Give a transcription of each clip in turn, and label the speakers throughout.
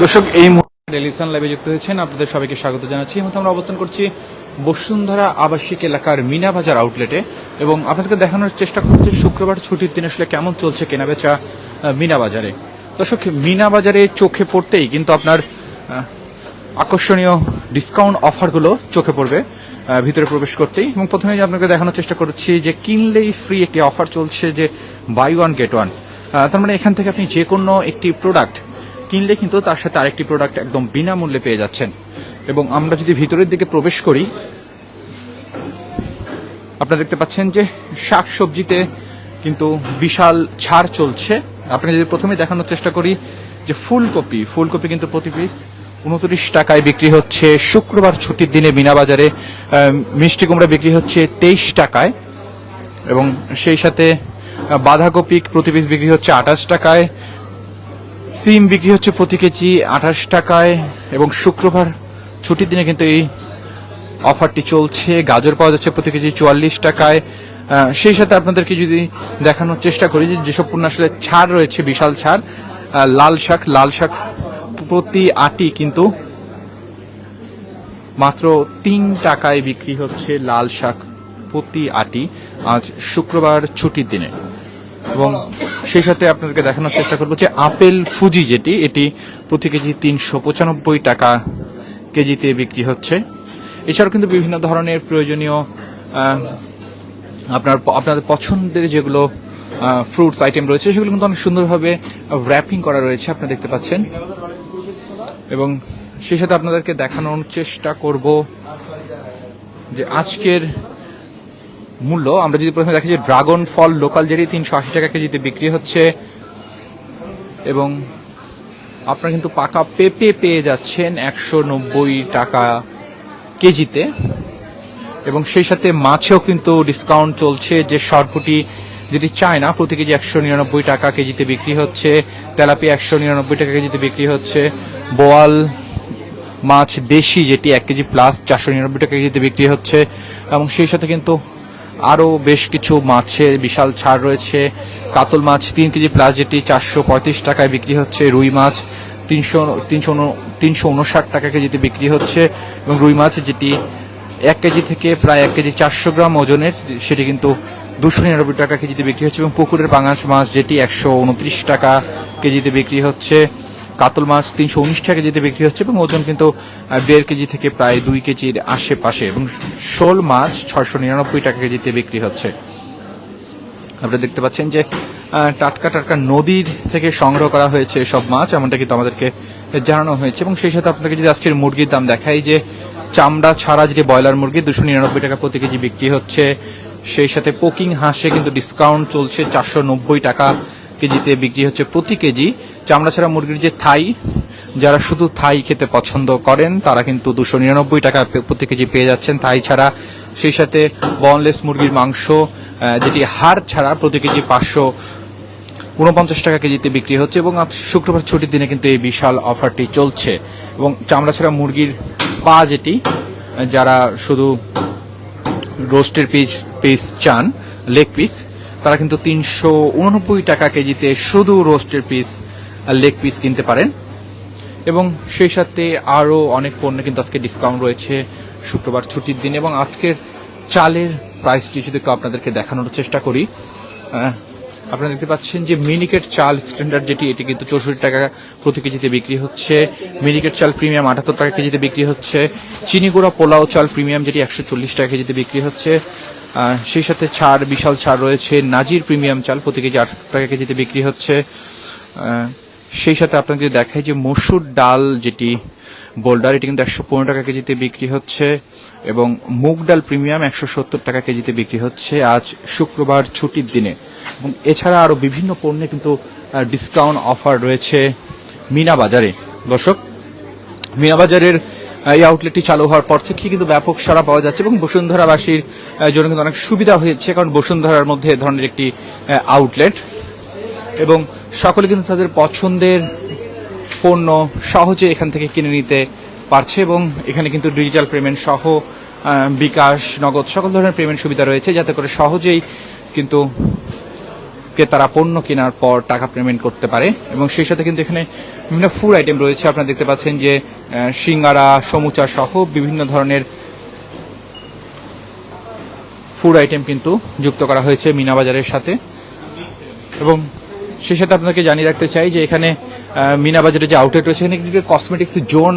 Speaker 1: দর্শক, এই মুহূর্তে ডেলিসান লাইভে যুক্ত হয়েছেন, আপনাদের সবাইকে স্বাগত জানাচ্ছি। এই মুহূর্তে আমরা অবস্থান করছি বসুন্ধরা আবাসিক এলাকার মিনাবাজার আউটলেটে এবং আপনাদেরকে দেখানোর চেষ্টা করছি শুক্রবার ছুটির দিন আসলে কেমন চলছে কেনাবেচা মিনাবাজারে। দর্শক, মিনাবাজারে চোখে পড়তেই কিন্তু আপনার আকর্ষণীয় ডিসকাউন্ট অফারগুলো চোখে পড়বে ভিতরে প্রবেশ করতেই। এবং প্রথমে আপনাকে দেখানোর চেষ্টা করছি যে কিনলেই ফ্রি একটি অফার চলছে, যে বাই ওয়ান গেট ওয়ান। তার মানে এখান থেকে আপনি যে কোনো একটি প্রোডাক্ট কিনলে কিন্তু তার সাথে আরেকটি প্রোডাক্ট একদম বিনামূল্যে পেয়ে যাচ্ছেন। এবং আমরা যদি ভিতরের দিকে প্রবেশ করি, আপনারা দেখতে পাচ্ছেন যে শাকসবজিতে কিন্তু বিশাল ছাড় চলছে। আপনাকে যদি প্রথমে দেখানোর চেষ্টা করি যে ফুলকপি কিন্তু প্রতি পিস 29 টাকায় বিক্রি হচ্ছে শুক্রবার ছুটির দিনে মিনাবাজারে। মিষ্টি কুমড়া বিক্রি হচ্ছে 23 টাকায় এবং সেই সাথে বাঁধাকপি প্রতি পিস বিক্রি হচ্ছে 28 টাকায়। সিম বিক্রি হচ্ছে প্রতি কেজি 28 টাকায় এবং শুক্রবার ছুটির দিনে কিন্তু এই অফারটি চলছে। গাজর পাওয়া যাচ্ছে প্রতি কেজি 44 টাকায়। সেই সাথে আপনাদেরকে যদি দেখানোর চেষ্টা করি যে যেসব পণ্য আসলে ছাড় রয়েছে, বিশাল ছাড়। লাল শাক প্রতি আটি কিন্তু মাত্র 3 টাকায় বিক্রি হচ্ছে লাল শাক প্রতি আটি আজ শুক্রবার ছুটির দিনে। এবং সেই সাথে আপনাদেরকে দেখানোর চেষ্টা করবো যে আপেল ফুজি এটি প্রতি কেজি 395 টাকা কেজিতে বিক্রি হচ্ছে। এছাড়াও কিন্তু বিভিন্ন ধরনের প্রয়োজনীয় আপনাদের পছন্দের যেগুলো ফ্রুটস আইটেম রয়েছে সেগুলো কিন্তু অনেক সুন্দরভাবে র্যাপিং করা রয়েছে, আপনারা দেখতে পাচ্ছেন। এবং সেই সাথে আপনাদেরকে দেখানোর চেষ্টা করব যে আজকের মূল্য। আমরা যদি প্রথমে দেখি যে ড্রাগন ফল লোকাল জেরি 380 টাকা কেজিতে বিক্রি হচ্ছে এবং আপনারা কিন্তু পাকা পেঁপে পেয়ে যাচ্ছেন 190 টাকা কেজিতে। এবং সেই সাথে মাছেও কিন্তু ডিসকাউন্ট চলছে, যে সরপুটি যেটি চায়না প্রতি কেজি 199 টাকা কেজিতে বিক্রি হচ্ছে। তেলাপিয়া 199 টাকা কেজিতে বিক্রি হচ্ছে। বোয়াল মাছ দেশি যেটি 1 কেজি প্লাস 499 টাকা কেজিতে বিক্রি হচ্ছে। এবং সেই সাথে কিন্তু আরও বেশ কিছু মাছের বিশাল ছাড় রয়েছে। কাতল মাছ 3 কেজি প্লাস যেটি 435 টাকায় বিক্রি হচ্ছে। রুই মাছ 359 টাকা কেজিতে বিক্রি হচ্ছে এবং রুই মাছ যেটি 1 কেজি থেকে প্রায় 1 কেজি 400 গ্রাম ওজনের সেটি কিন্তু 299 টাকা কেজিতে বিক্রি হচ্ছে। এবং পুকুরের পাঙাশ মাছ যেটি 129 টাকা কেজিতে বিক্রি হচ্ছে। কাতল মাছ 319 টাকা কেজিতে বিক্রি হচ্ছে এবং ওজন কিন্তু 1.5 কেজি থেকে প্রায় 2 কেজির আশেপাশে। এবং শোল মাছ 699 টাকা কেজিতে বিক্রি হচ্ছে। আপনারা দেখতে পাচ্ছেন যে টাটকা নদীর থেকে সংগ্রহ করা হয়েছে সব মাছ, এমনটা কিন্তু আমাদেরকে জানানো হয়েছে। এবং সেই সাথে আপনাকে যদি আজকের মুরগির দাম দেখাই, যে চামড়া ছাড়া যেটি ব্রয়লার মুরগি 299 টাকা প্রতি কেজি বিক্রি হচ্ছে। সেই সাথে পোকিং হাঁসে কিন্তু ডিসকাউন্ট চলছে, 490 টাকা কেজিতে বিক্রি হচ্ছে প্রতি কেজি। চামড়া ছাড়া মুরগির যে থাই, যারা শুধু থাই খেতে পছন্দ করেন তারা কিন্তু 299 টাকা প্রতি কেজি পেয়ে যাচ্ছেন থাই ছাড়া। সেই সাথে বনলেস মুরগির মাংস যেটি হাড় ছাড়া প্রতি কেজি 549 টাকা কেজিতে বিক্রি হচ্ছে। এবং শুক্রবার ছুটির দিনে কিন্তু এই বিশাল অফারটি চলছে। এবং চামড়া ছাড়া মুরগির পা যেটি, যারা শুধু রোস্টের পিস চান, লেগ পিস, তারা কিন্তু 389 টাকা কেজিতে শুধু রোস্টের পিস লেগ পিস কিনতে পারেন। এবং সেই সাথে আরও অনেক পণ্যে কিন্তু আজকে ডিসকাউন্ট রয়েছে শুক্রবার ছুটির দিন। এবং আজকের চালের প্রাইসটি যদি একটু আপনাদেরকে দেখানোর চেষ্টা করি, আপনারা দেখতে পাচ্ছেন যে মিনিকেট চাল স্ট্যান্ডার্ড এটি কিন্তু 64 টাকা প্রতি কেজিতে বিক্রি হচ্ছে। মিনিকেট চাল প্রিমিয়াম 78 টাকা কেজিতে বিক্রি হচ্ছে। চিনিগুড়া পোলাও চাল প্রিমিয়াম যেটি 140 টাকা কেজিতে বিক্রি হচ্ছে। সেই সাথে বিশাল ছাড় রয়েছে। নাজির প্রিমিয়াম চাল প্রতি কেজি 8 টাকা কেজিতে বিক্রি হচ্ছে। সেই সাথে আপনাকে দেখাই যে মসুর ডাল যেটি বোল্ডার, এটি কিন্তু 115 টাকা কেজিতে বিক্রি হচ্ছে। এবং মুগ ডাল প্রিমিয়াম 170 টাকা কেজিতে বিক্রি হচ্ছে আজ শুক্রবার ছুটির দিনে। এবং এছাড়া আরও বিভিন্ন পণ্যে কিন্তু ডিসকাউন্ট অফার রয়েছে মিনাবাজারে। দর্শক, মিনাবাজারের এই আউটলেটটি চালু হওয়ার পর থেকে কিন্তু ব্যাপক সাড়া পাওয়া যাচ্ছে এবং বসুন্ধরাবাসীর জন্য কিন্তু অনেক সুবিধা হয়েছে, কারণ বসুন্ধরার মধ্যে এ ধরনের একটি আউটলেট এবং সকলে কিন্তু তাদের পছন্দের পণ্য সহজে এখান থেকে কিনে নিতে পারছে। এবং এখানে কিন্তু ডিজিটাল পেমেন্ট সহ বিকাশ, নগদ সকল ধরনের পেমেন্ট সুবিধা রয়েছে, যাতে করে সহজেই কিন্তু ক্রেতারা পণ্য কেনার পর টাকা পেমেন্ট করতে পারে। এবং সেই সাথে কিন্তু এখানে বিভিন্ন ফুড আইটেম রয়েছে। আপনারা দেখতে পাচ্ছেন যে সিঙ্গারা, সমুচা সহ বিভিন্ন ধরনের ফুড আইটেম কিন্তু যুক্ত করা হয়েছে মিনা বাজারের সাথে। এবং সেই সাথে আপনাকে জানিয়ে রাখতে চাই যে এখানে মিনা বাজারের যে আউটলেট রয়েছে এখানে কিন্তু কসমেটিক্স জোন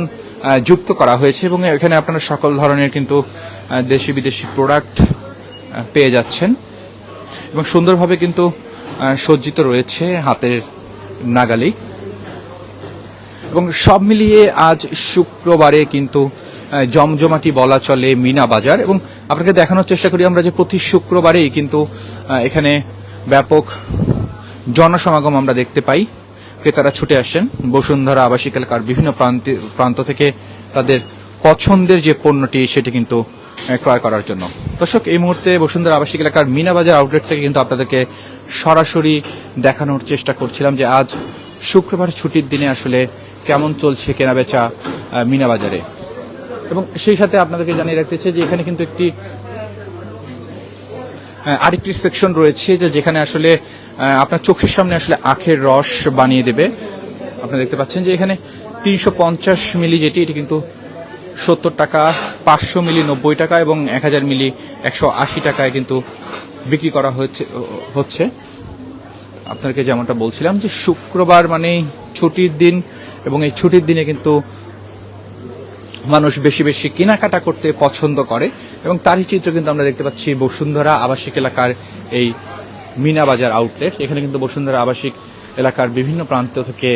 Speaker 1: যুক্ত করা হয়েছে এবং এখানে আপনারা সকল ধরনের কিন্তু দেশি বিদেশি প্রোডাক্ট পেয়ে যাচ্ছেন এবং সুন্দরভাবে কিন্তু সজ্জিত রয়েছে হাতের নাগালেই। এবং সব মিলিয়ে আজ শুক্রবারে কিন্তু জমজমাটি বলা চলে মিনা বাজার। এবং আপনাকে দেখানোর চেষ্টা করি আমরা যে প্রতি শুক্রবারেই কিন্তু এখানে ব্যাপক জনসমাগম আমরা দেখতে পাই। ক্রেতারা ছুটে আসেন বসুন্ধরা আবাসিক এলাকার বিভিন্ন প্রান্ত থেকে তাদের পছন্দের যে পণ্যটি সেটি কিন্তু ক্রয় করার জন্য। দর্শক, এই মুহূর্তে বসুন্ধরা আবাসিক এলাকার মিনা বাজার আউটলেট থেকে কিন্তু আপনাদেরকে সরাসরি দেখানোর চেষ্টা করছিলাম যে আজ শুক্রবার ছুটির দিনে আসলে কেমন চলছে কেনাবেচা মিনা বাজারে। এবং সেই সাথে আপনাদেরকে জানিয়ে রাখতে চাই যে এখানে কিন্তু একটি আরেকটি সেকশন রয়েছে যেখানে আসলে আপনার চোখের সামনে আসলে আখের রস বানিয়ে দেবে। আপনারা দেখতে পাচ্ছেন যে এখানে 350 মিলি যেটি এটি কিন্তু 70 টাকা, 500 মিলি 90 টাকা এবং 1000 মিলি 180 টাকায় কিন্তু বিক্রি করা হচ্ছে। আপনাদেরকে যেমনটা বলছিলাম যে শুক্রবার মানে ছুটির দিন এবং এই ছুটির দিনে কিন্তু মানুষ বেশি বেশি কেনাকাটা করতে পছন্দ করে এবং তারই চিত্র কিন্তু আমরা দেখতে পাচ্ছি বসুন্ধরা আবাসিক এলাকার এই মিনা বাজার আউটলেট। এখানে কিন্তু বসুন্ধরা আবাসিক এলাকার বিভিন্ন প্রান্ত থেকে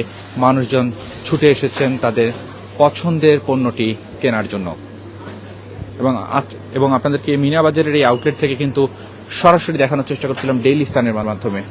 Speaker 1: মানুষজন ছুটে এসেছেন তাদের পছন্দের পণ্যটি কেনার জন্য। এবং আপনাদেরকে মিনা বাজারের এই আউটলেট থেকে কিন্তু সরাসরি দেখানোর চেষ্টা করছিলাম ডেইলি স্থানের মাধ্যমে।